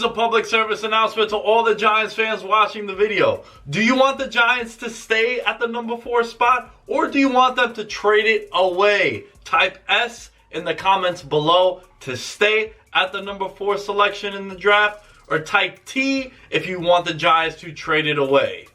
is a public service announcement to all the Giants fans watching the video. Do you want the Giants to stay at the number 4 spot, or do you want them to trade it away? Type S in the comments below to stay at the number 4 selection in the draft, or type T if you want the Giants to trade it away.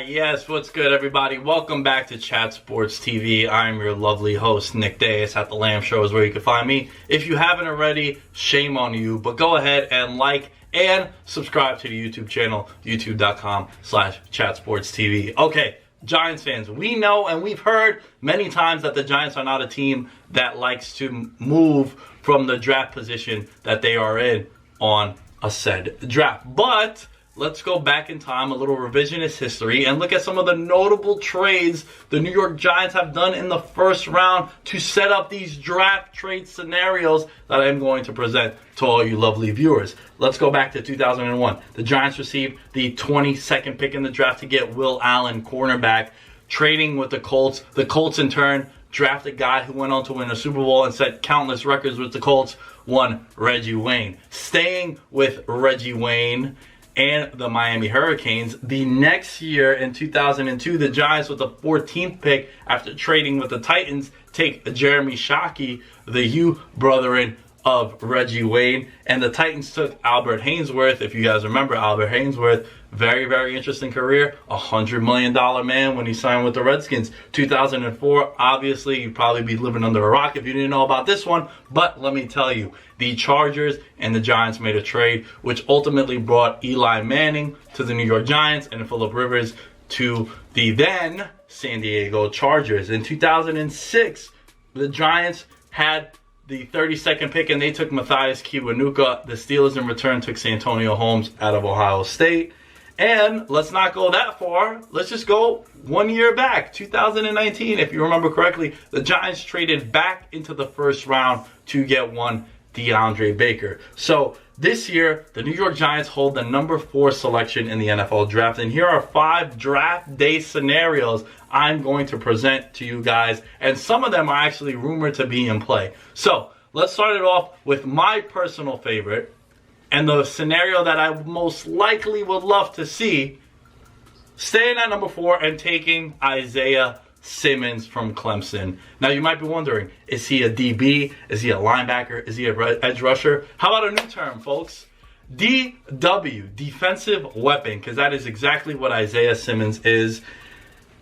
Yes, what's good, everybody? Welcome back to Chat Sports TV. I'm your lovely host, Nick Dais, at The Lamb Show is where you can find me. If you haven't already, shame on you, but go ahead and like and subscribe to the YouTube channel, youtube.com/chatsportstv. Okay, Giants fans, we know and we've heard many times that the Giants are not a team that likes to move from the draft position that they are in on a said draft. But let's go back in time, a little revisionist history, and look at some of the notable trades the New York Giants have done in the first round to set up these draft trade scenarios that I'm going to present to all you lovely viewers. Let's go back to 2001. The Giants received the 22nd pick in the draft to get Will Allen, cornerback, trading with the Colts. The Colts, in turn, drafted a guy who went on to win a Super Bowl and set countless records with the Colts, one Reggie Wayne. Staying with Reggie Wayne and the Miami Hurricanes, the next year in 2002, the Giants, with the 14th pick after trading with the Titans, take Jeremy Shockey, the Hugh brethren of Reggie Wayne, and the Titans took Albert Haynesworth. If you guys remember Albert Haynesworth, very, very interesting career, $100 million man when he signed with the Redskins. 2004, obviously, you'd probably be living under a rock if you didn't know about this one, but let me tell you, the Chargers and the Giants made a trade, which ultimately brought Eli Manning to the New York Giants and Phillip Rivers to the then San Diego Chargers. In 2006, the Giants had the 32nd pick, and they took Matthias Kiwanuka. The Steelers, in return, took Santonio Holmes out of Ohio State. And let's not go that far. Let's just go 1 year back, 2019. If you remember correctly, the Giants traded back into the first round to get one DeAndre Baker. So this year, the New York Giants hold the number 4 selection in the NFL draft. And here are 5 draft day scenarios I'm going to present to you guys. And some of them are actually rumored to be in play. So let's start it off with my personal favorite and the scenario that I most likely would love to see, staying at number 4 and taking Isaiah Simmons from Clemson. Now you might be wondering, is he a DB? Is he a linebacker? Is he a edge rusher? How about a new term, folks? DW, defensive weapon, because that is exactly what Isaiah Simmons is.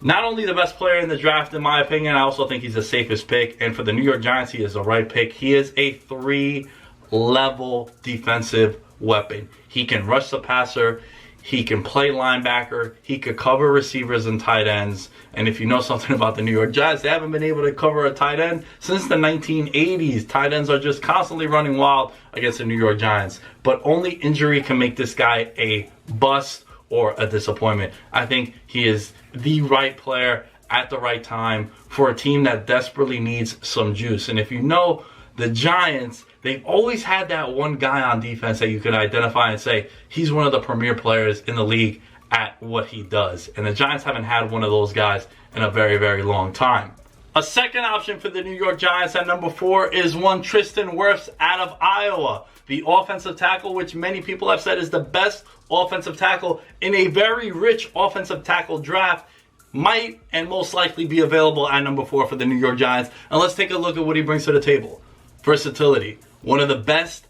Not only the best player in the draft, in my opinion, I also think he's the safest pick. And for the New York Giants, he is the right pick. He is a 3-level defensive weapon. He can rush the passer. He can play linebacker. He could cover receivers and tight ends. And if you know something about the New York Giants, they haven't been able to cover a tight end since the 1980s. Tight ends are just constantly running wild against the New York Giants. But only injury can make this guy a bust or a disappointment. I think he is the right player at the right time for a team that desperately needs some juice. And if you know the Giants, they've always had that one guy on defense that you can identify and say, he's one of the premier players in the league at what he does. And the Giants haven't had one of those guys in a very, very long time. A second option for the New York Giants at number 4 is one Tristan Wirfs out of Iowa, the offensive tackle, which many people have said is the best offensive tackle in a very rich offensive tackle draft. Might and most likely be available at number 4 for the New York Giants. And let's take a look at what he brings to the table. Versatility. One of the best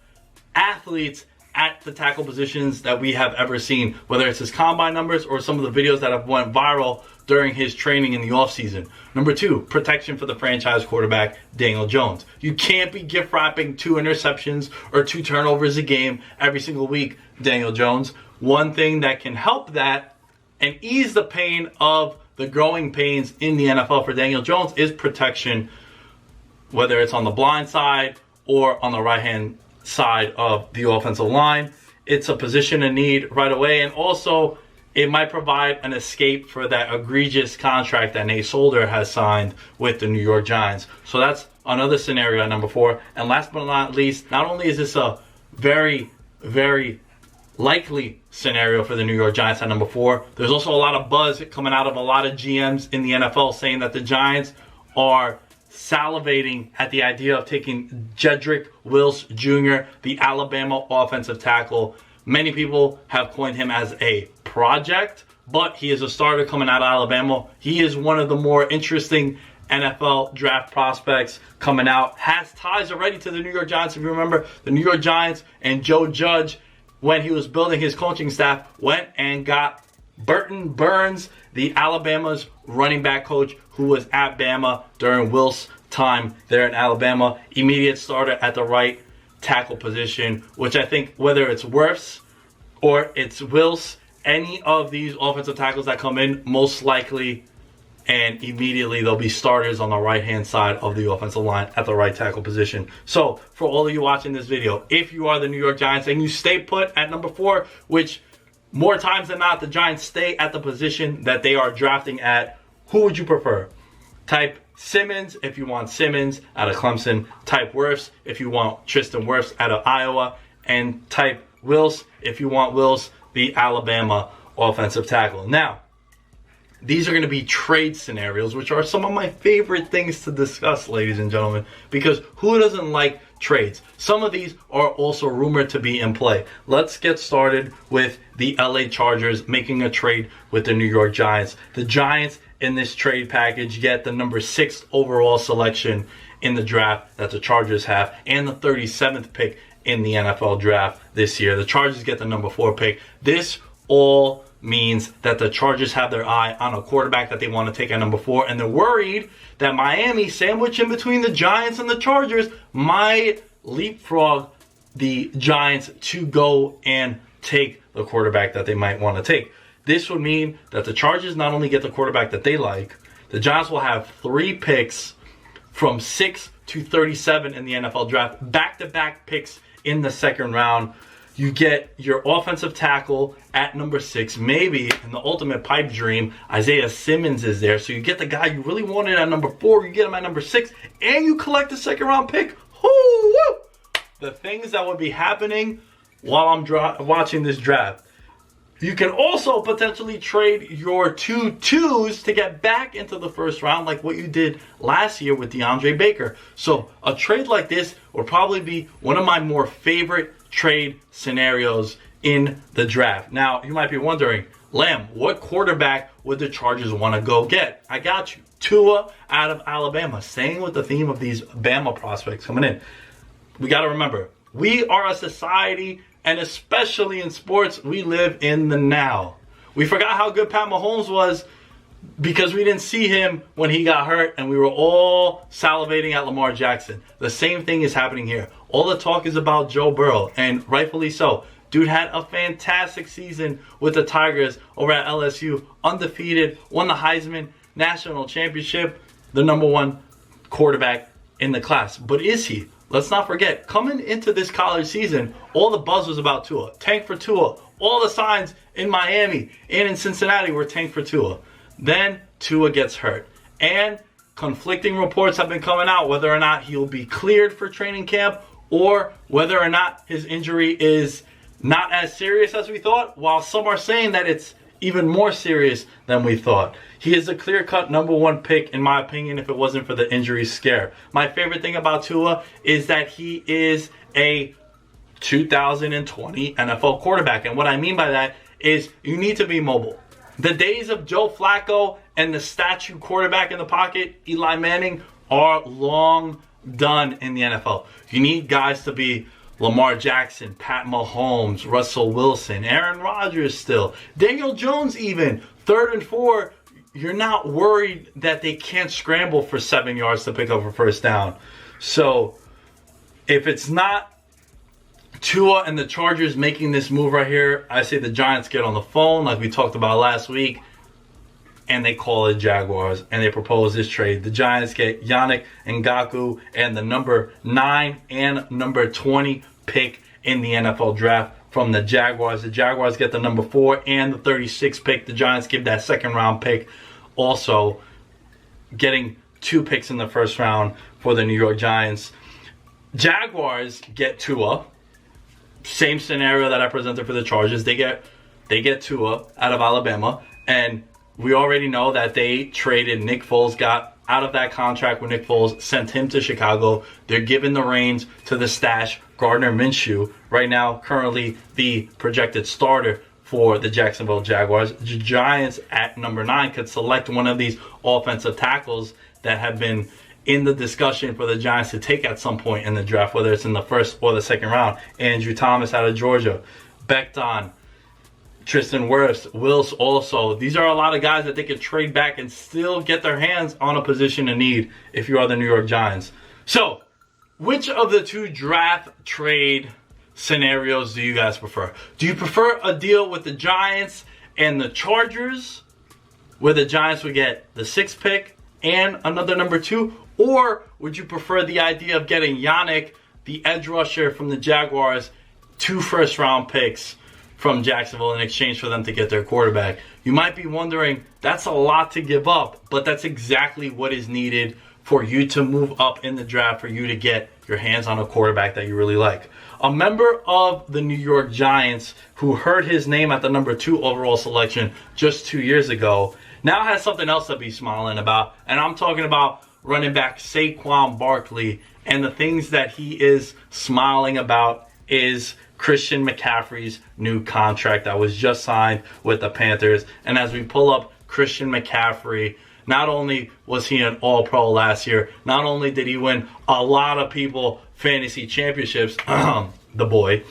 athletes at the tackle positions that we have ever seen, whether it's his combine numbers or some of the videos that have went viral during his training in the offseason. Number 2, protection for the franchise quarterback, Daniel Jones. You can't be gift wrapping 2 interceptions or 2 turnovers a game every single week, Daniel Jones. One thing that can help that and ease the pain of the growing pains in the NFL for Daniel Jones is protection, whether it's on the blind side or on the right-hand side of the offensive line. It's a position in need right away, and also it might provide an escape for that egregious contract that Nate Solder has signed with the New York Giants. So that's another scenario at number 4. And last but not least, not only is this a very, very likely scenario for the New York Giants at number 4, there's also a lot of buzz coming out of a lot of GMs in the NFL saying that the Giants are salivating at the idea of taking Jedrick Wills Jr., the Alabama offensive tackle. Many people have coined him as a project, but he is a starter coming out of Alabama. He is one of the more interesting NFL draft prospects coming out. Has ties already to the New York Giants. If you remember, the New York Giants and Joe Judge, when he was building his coaching staff, went and got Burton Burns, the Alabama's running back coach, who was at Bama during Wills' time there in Alabama. Immediate starter at the right tackle position, which I think whether it's Wirfs or it's Wills, any of these offensive tackles that come in, most likely and immediately they'll be starters on the right-hand side of the offensive line at the right tackle position. So for all of you watching this video, if you are the New York Giants and you stay put at number 4, which more times than not the Giants stay at the position that they are drafting at, who would you prefer? Type Simmons if you want Simmons out of Clemson. Type Wirfs if you want Tristan Wirfs out of Iowa. And type Wills if you want Wills, the Alabama offensive tackle. Now, these are going to be trade scenarios, which are some of my favorite things to discuss, ladies and gentlemen, because who doesn't like trades? Some of these are also rumored to be in play. Let's get started with the LA Chargers making a trade with the New York Giants. The Giants in this trade package get the number 6 overall selection in the draft that the Chargers have, and the 37th pick in the NFL draft this year. The Chargers get the number 4 pick. This all means that the Chargers have their eye on a quarterback that they want to take at number 4, and they're worried that Miami, sandwiched in between the Giants and the Chargers, might leapfrog the Giants to go and take the quarterback that they might want to take. This would mean that the Chargers not only get the quarterback that they like, the Giants will have 3 picks from 6 to 37 in the NFL draft, back-to-back picks in the second round. You get your offensive tackle at number 6. Maybe in the ultimate pipe dream, Isaiah Simmons is there. So you get the guy you really wanted at number 4. You get him at number 6. And you collect a second-round pick. Woo! The things that would be happening while I'm watching this draft. You can also potentially trade your 2 2s to get back into the first round, like what you did last year with DeAndre Baker. So a trade like this would probably be one of my more favorite trade scenarios in the draft. Now, you might be wondering, Lamb, what quarterback would the Chargers want to go get? I got you. Tua out of Alabama. Staying with the theme of these Bama prospects coming in. We got to remember, we are a society, and especially in sports, we live in the now. We forgot how good Pat Mahomes was because we didn't see him when he got hurt, and we were all salivating at Lamar Jackson. The same thing is happening here. All the talk is about Joe Burrow, and rightfully so. Dude had a fantastic season with the Tigers over at LSU. Undefeated, won the Heisman National Championship, the number 1 quarterback in the class. But is he? Let's not forget, coming into this college season, all the buzz was about Tua. Tank for Tua. All the signs in Miami and in Cincinnati were tank for Tua. Then Tua gets hurt. And conflicting reports have been coming out whether or not he'll be cleared for training camp or whether or not his injury is not as serious as we thought, while some are saying that it's even more serious than we thought. He is a clear-cut number 1 pick, in my opinion, if it wasn't for the injury scare. My favorite thing about Tua is that he is a 2020 NFL quarterback. And what I mean by that is you need to be mobile. The days of Joe Flacco and the statue quarterback in the pocket, Eli Manning, are long done in the NFL. You need guys to be Lamar Jackson, Pat Mahomes, Russell Wilson, Aaron Rodgers still, Daniel Jones even. 3rd and 4, you're not worried that they can't scramble for 7 yards to pick up a first down. So if it's not Tua and the Chargers making this move right here, I say the Giants get on the phone like we talked about last week, and they call it Jaguars, and they propose this trade. The Giants get Yannick Ngakoue and the number 9 and number 20 pick in the NFL draft from the Jaguars. The Jaguars get the number 4 and the 36th pick. The Giants give that second-round pick, also getting 2 picks in the first round for the New York Giants. Jaguars get Tua. Same scenario that I presented for the Chargers. They get Tua out of Alabama, and we already know that they traded Nick Foles, got out of that contract with Nick Foles, sent him to Chicago. They're giving the reins to the stash, Gardner Minshew, right now currently the projected starter for the Jacksonville Jaguars. The Giants at number 9 could select one of these offensive tackles that have been in the discussion for the Giants to take at some point in the draft, whether it's in the first or the second round. Andrew Thomas out of Georgia, Becton, Tristan Wirfs, Wills also. These are a lot of guys that they could trade back and still get their hands on a position of need if you are the New York Giants. So, which of the two draft trade scenarios do you guys prefer? Do you prefer a deal with the Giants and the Chargers, where the Giants would get the 6th pick and another number 2? Or would you prefer the idea of getting Yannick, the edge rusher from the Jaguars, 2 first-round picks from Jacksonville in exchange for them to get their quarterback? You might be wondering, that's a lot to give up, but that's exactly what is needed for you to move up in the draft, for you to get your hands on a quarterback that you really like. A member of the New York Giants who heard his name at the number 2 overall selection just 2 years ago now has something else to be smiling about, and I'm talking about running back Saquon Barkley, and the things that he is smiling about is Christian McCaffrey's new contract that was just signed with the Panthers. And as we pull up Christian McCaffrey, not only was he an All-Pro last year, not only did he win a lot of people fantasy championships, the boy,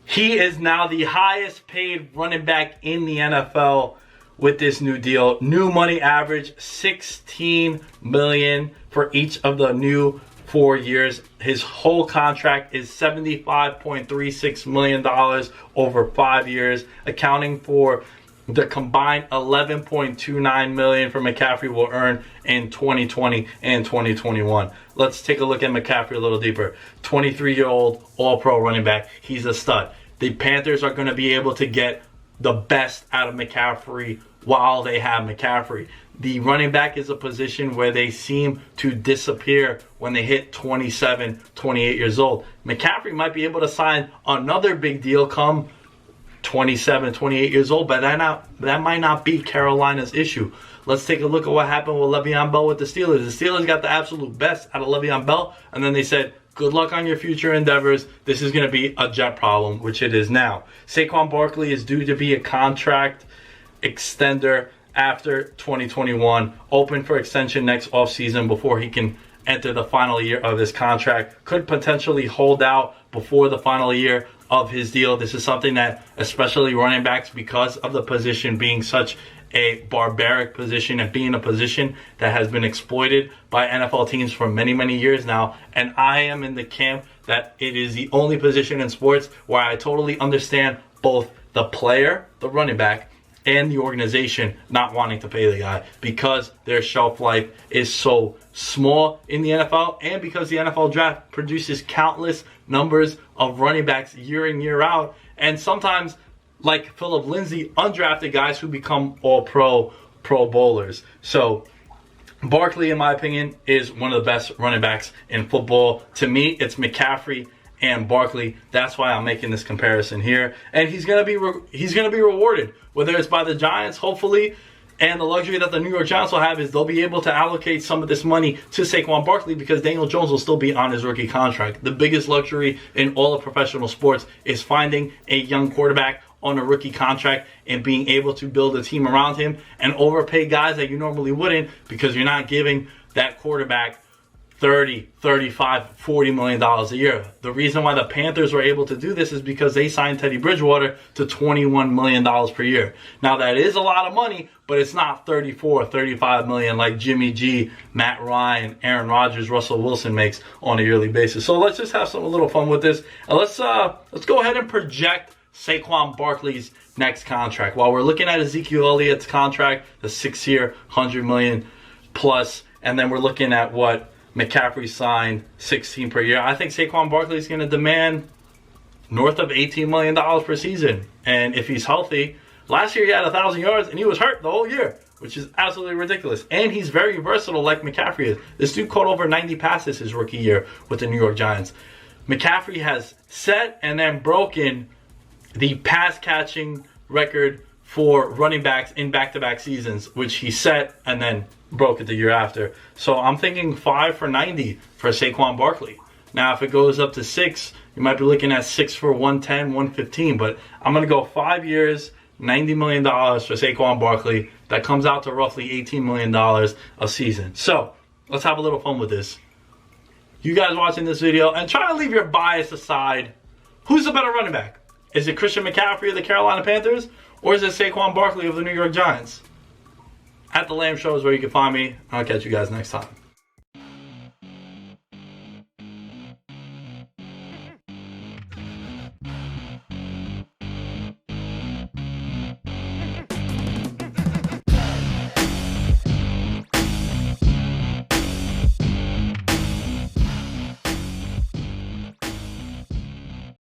he is now the highest paid running back in the NFL with this new deal. New money average, $16 million for each of the new 4 years. His whole contract is $75.36 million over 5 years, accounting for the combined $11.29 million for McCaffrey will earn in 2020 and 2021. Let's take a look at McCaffrey a little deeper. 23-year-old All-Pro running back. He's a stud. The Panthers are going to be able to get the best out of McCaffrey while they have McCaffrey. The running back is a position where they seem to disappear when they hit 27, 28 years old. McCaffrey might be able to sign another big deal come 27, 28 years old, but that might not be Carolina's issue. Let's take a look at what happened with Le'Veon Bell with the Steelers. The Steelers got the absolute best out of Le'Veon Bell, and then they said, good luck on your future endeavors. This is going to be a jet problem, which it is now. Saquon Barkley is due to be a contract extender after 2021, open for extension next offseason before he can enter the final year of his contract. Could potentially hold out before the final year of his deal. This is something that, especially running backs, because of the position being such a barbaric position and being a position that has been exploited by NFL teams for many, many years now. And I am in the camp that it is the only position in sports where I totally understand both the player, the running back, and the organization not wanting to pay the guy, because their shelf life is so small in the NFL, and because the NFL draft produces countless numbers of running backs year in, year out, and sometimes, like Phillip Lindsay, undrafted guys who become all-pro, pro bowlers. So Barkley, in my opinion, is one of the best running backs in football. To me, it's McCaffrey and Barkley. That's why I'm making this comparison here, and he's gonna be rewarded, whether it's by the Giants, hopefully. And the luxury that the New York Giants will have is they'll be able to allocate some of this money to Saquon Barkley because Daniel Jones will still be on his rookie contract. The biggest luxury in all of professional sports is finding a young quarterback on a rookie contract and being able to build a team around him and overpay guys that you normally wouldn't, because you're not giving that quarterback $30, $35, $40 million a year. The reason why the Panthers were able to do this is because they signed Teddy Bridgewater to $21 million per year. Now, that is a lot of money, but it's not $34, $35 million like Jimmy G, Matt Ryan, Aaron Rodgers, Russell Wilson makes on a yearly basis. So let's just have a little fun with this. And let's go ahead and project Saquon Barkley's next contract. While we're looking at Ezekiel Elliott's contract, the 6-year, $100 million plus, and then we're looking at what McCaffrey signed, $16 per year. I think Saquon Barkley is going to demand north of $18 million per season. And if he's healthy, last year he had 1,000 yards and he was hurt the whole year, which is absolutely ridiculous. And he's very versatile like McCaffrey is. This dude caught over 90 passes his rookie year with the New York Giants. McCaffrey has set and then broken the pass catching record for running backs in back-to-back seasons, which he set and then broke it the year after. So I'm thinking 5 for 90 for Saquon Barkley. Now, if it goes up to 6, you might be looking at 6 for 110, 115. But I'm going to go 5 years, $90 million for Saquon Barkley. That comes out to roughly $18 million a season. So let's have a little fun with this. You guys watching this video, and try to leave your bias aside. Who's the better running back? Is it Christian McCaffrey of the Carolina Panthers? Or is it Saquon Barkley of the New York Giants? At the Lamb Show is where you can find me. I'll catch you guys next time.